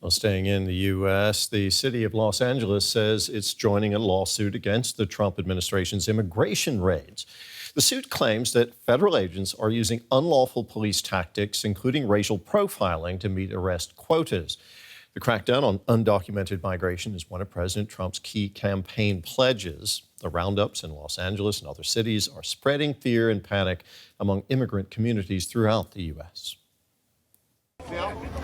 Well, staying in the U.S., the city of Los Angeles says it's joining a lawsuit against the Trump administration's immigration raids. The suit claims that federal agents are using unlawful police tactics, including racial profiling, to meet arrest quotas. The crackdown on undocumented migration is one of President Trump's key campaign pledges. The roundups in Los Angeles and other cities are spreading fear and panic among immigrant communities throughout the U.S.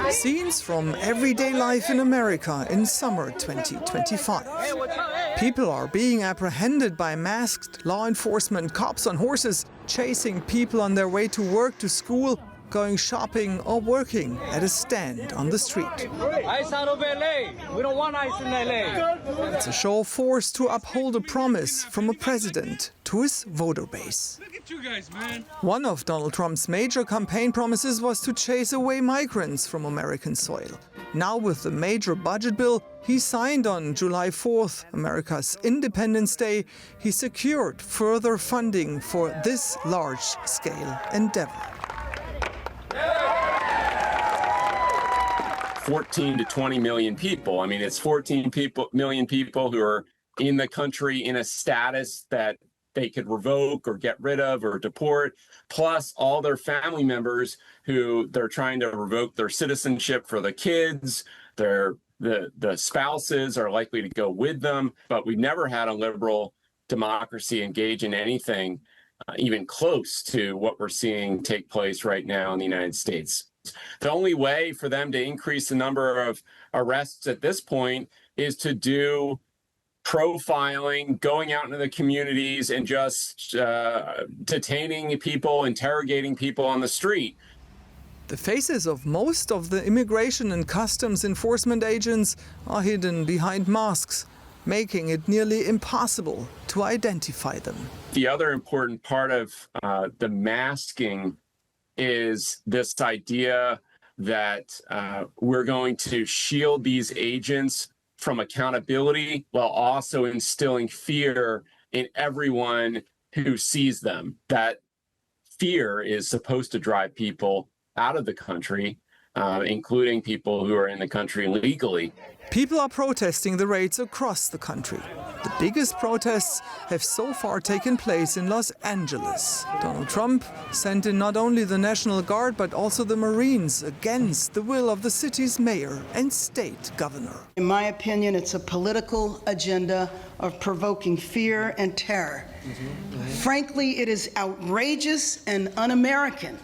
Scenes from everyday life in America in summer 2025. People are being apprehended by masked law enforcement, cops on horses, chasing people on their way to work, to school, going shopping or working at a stand on the street. Ice out of LA. We don't want ice in LA. It's a show of force to uphold a promise from a president to his voter base. Look at you guys, man. One of Donald Trump's major campaign promises was to chase away migrants from American soil. Now, with the major budget bill he signed on July 4th, America's Independence Day, he secured further funding for this large-scale endeavor. 14 to 20 million people. I mean, it's 14 million people who are in the country in a status that they could revoke or get rid of or deport, plus all their family members who they're trying to revoke their citizenship for the kids. The spouses are likely to go with them. But we've never had a liberal democracy engage in anything even close to what we're seeing take place right now in the United States. The only way for them to increase the number of arrests at this point is to do profiling, going out into the communities and just detaining people, interrogating people on the street. The faces of most of the immigration and customs enforcement agents are hidden behind masks, making it nearly impossible to identify them. The other important part of the masking is this idea that we're going to shield these agents from accountability while also instilling fear in everyone who sees them. That fear is supposed to drive people out of the country, including people who are in the country legally. People are protesting the raids across the country. The biggest protests have so far taken place in Los Angeles. Donald Trump sent in not only the National Guard, but also the Marines against the will of the city's mayor and state governor. In my opinion, it's a political agenda of provoking fear and terror. Frankly, it is outrageous and un-American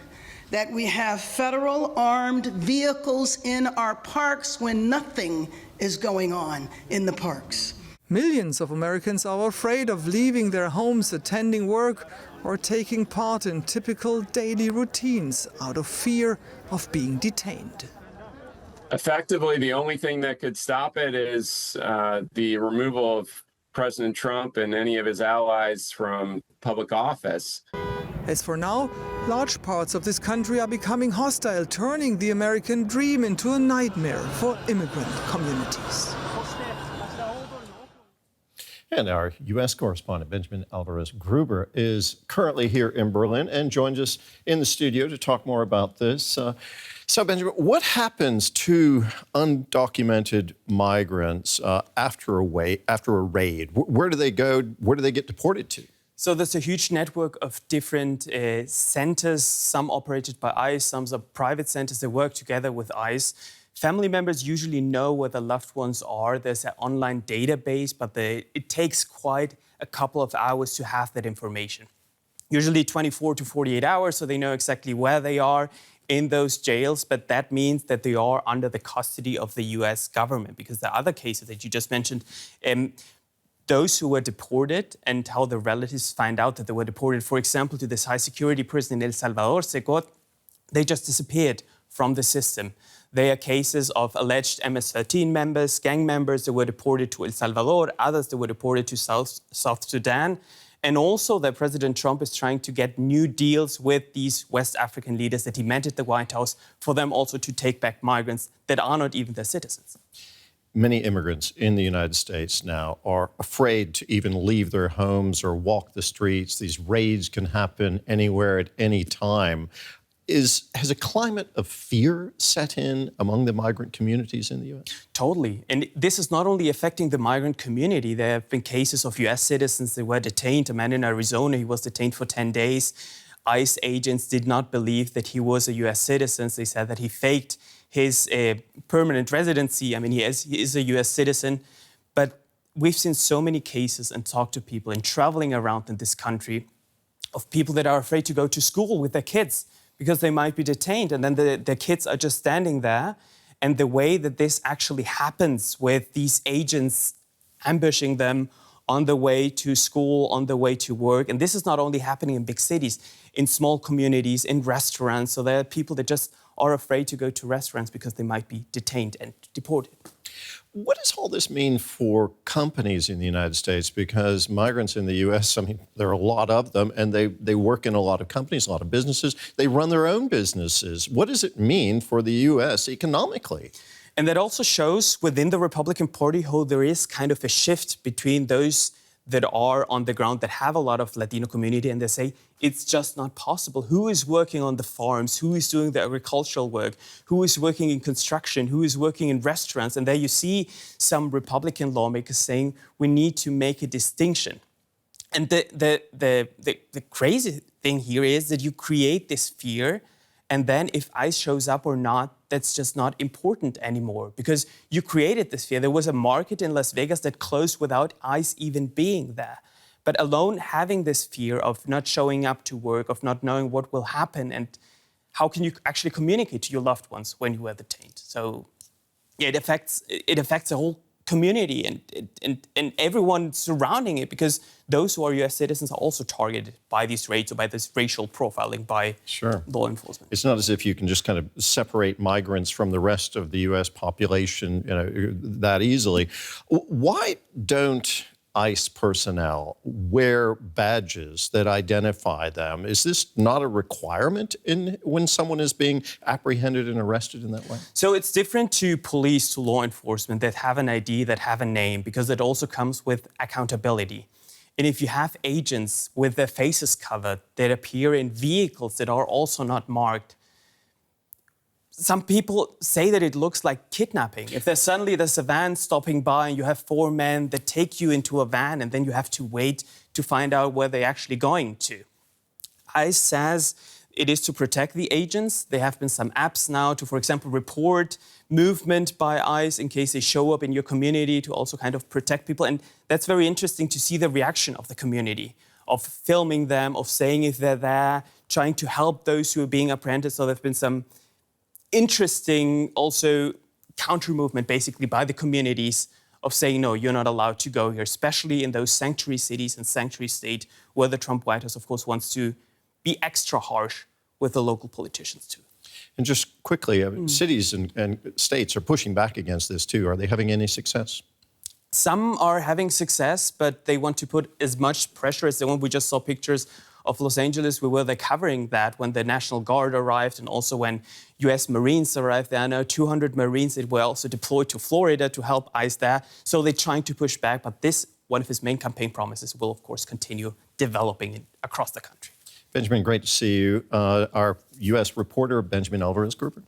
that we have federal armed vehicles in our parks when nothing is going on in the parks. Millions of Americans are afraid of leaving their homes, attending work, or taking part in typical daily routines out of fear of being detained. Effectively, the only thing that could stop it is the removal of President Trump and any of his allies from public office. As for now, large parts of this country are becoming hostile, turning the American dream into a nightmare for immigrant communities. And our U.S. correspondent, Benjamin Álvarez Gruber, is currently here in Berlin and joins us in the studio to talk more about this. So, Benjamin, what happens to undocumented migrants after a raid? Where do they go? Where do they get deported to? So there's a huge network of different centers, some operated by ICE, some are private centers that work together with ICE. Family members usually know where their loved ones are. There's an online database, but it takes quite a couple of hours to have that information. Usually 24 to 48 hours, so they know exactly where they are in those jails, but that means that they are under the custody of the US government, because the other cases that you just mentioned, those who were deported and how the relatives find out that they were deported, for example, to this high-security prison in El Salvador, Secot, they just disappeared from the system. They are cases of alleged MS-13 members, gang members that were deported to El Salvador, others that were deported to South Sudan. And also that President Trump is trying to get new deals with these West African leaders that he met at the White House for them also to take back migrants that are not even their citizens. Many immigrants in the United States now are afraid to even leave their homes or walk the streets. These raids can happen anywhere at any time. Has a climate of fear set in among the migrant communities in the U.S.? Totally. And this is not only affecting the migrant community. There have been cases of U.S. citizens that were detained. A man in Arizona, he was detained for 10 days. ICE agents did not believe that he was a U.S. citizen. They said that he faked his permanent residency. I mean, he is a U.S. citizen. But we've seen so many cases and talked to people and traveling around in this country of people that are afraid to go to school with their kids because they might be detained, and then the kids are just standing there. And the way that this actually happens with these agents ambushing them on the way to school, on the way to work, and this is not only happening in big cities, in small communities, in restaurants. So there are people that just are afraid to go to restaurants because they might be detained and deported. What does all this mean for companies in the United States? Because migrants in the U.S., I mean, there are a lot of them, and they work in a lot of companies, a lot of businesses. They run their own businesses. What does it mean for the U.S. economically? And that also shows within the Republican Party how there is kind of a shift between those that are on the ground that have a lot of Latino community, and they say it's just not possible. Who is working on the farms? Who is doing the agricultural work? Who is working in construction? Who is working in restaurants? And there you see some Republican lawmakers saying we need to make a distinction. And the crazy thing here is that you create this fear, and then if ICE shows up or not, that's just not important anymore because you created this fear. There was a market in Las Vegas that closed without ICE even being there. But alone having this fear of not showing up to work, of not knowing what will happen, and how can you actually communicate to your loved ones when you were detained? So yeah, it affects the whole community and everyone surrounding it, because those who are U.S. citizens are also targeted by these raids or by this racial profiling by law enforcement. It's not as if you can just kind of separate migrants from the rest of the U.S. population, that easily. Why don't ICE personnel wear badges that identify them? Is this not a requirement when someone is being apprehended and arrested in that way? So it's different to police, to law enforcement that have an ID, that have a name, because it also comes with accountability. And if you have agents with their faces covered that appear in vehicles that are also not marked, some people say that it looks like kidnapping. If there's a van stopping by and you have 4 men that take you into a van and then you have to wait to find out where they're actually going to. ICE says it is to protect the agents. There have been some apps now to, for example, report movement by ICE in case they show up in your community, to also kind of protect people. And that's very interesting to see the reaction of the community, of filming them, of saying if they're there, trying to help those who are being apprehended. So there have been some interesting also counter movement basically by the communities of saying, no, you're not allowed to go here, especially in those sanctuary cities and sanctuary state where the Trump White House, of course, wants to be extra harsh with the local politicians too. And just quickly, cities and states are pushing back against this too. Are they having any success? Some are having success, but they want to put as much pressure as they want. We just saw pictures of Los Angeles, where they're covering that when the National Guard arrived and also when U.S. Marines arrived. There are now 200 Marines that were also deployed to Florida to help ICE there. So they're trying to push back, but this, one of his main campaign promises, will of course continue developing across the country. Benjamin, great to see you. Our U.S. reporter, Benjamin Álvarez Gruber.